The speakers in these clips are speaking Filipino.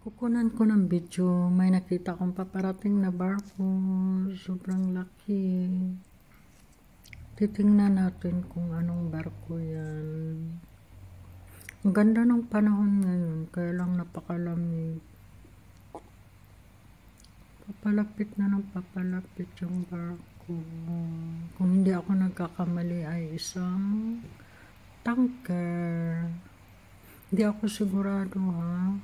Kukunan ko ng video, may nakita kong paparating na barko, sobrang laki. Titingnan natin kung anong barko yan. Ang ganda ng panahon ngayon, kaya lang napakalamig. Papalapit na ng papalapit yung barko. Kung hindi ako nagkakamali ay isang tanker. Hindi ako sigurado ha.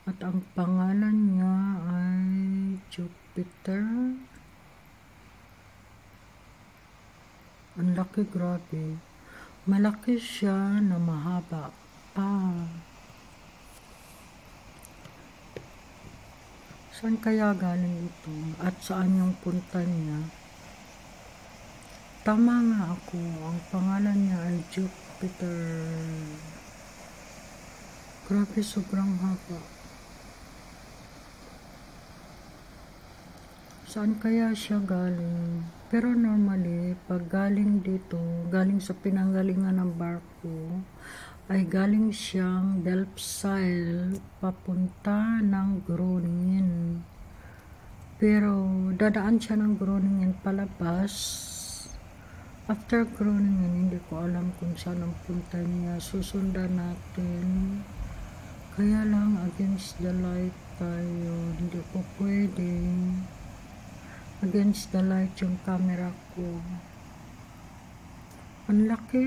At ang pangalan niya ay Jupiter. Ang laki, grabe. Malaki siya na mahaba pa. Saan kaya galing ito? At saan yung punta niya? Tama nga ako. Ang pangalan niya ay Jupiter. Grabe, sobrang haba. Saan kaya siya galing? Pero normally, pag galing dito, galing sa pinanggalingan ng barko, ay galing siyang Delfzijl papunta ng Groningen. Pero dadaan siya ng Groningen palabas. After Groningen, hindi ko alam kung saan ang punta niya. Susundan natin. Kaya lang against the light tayo. Hindi ko pwede. Against the light yung camera ko. Ang laki.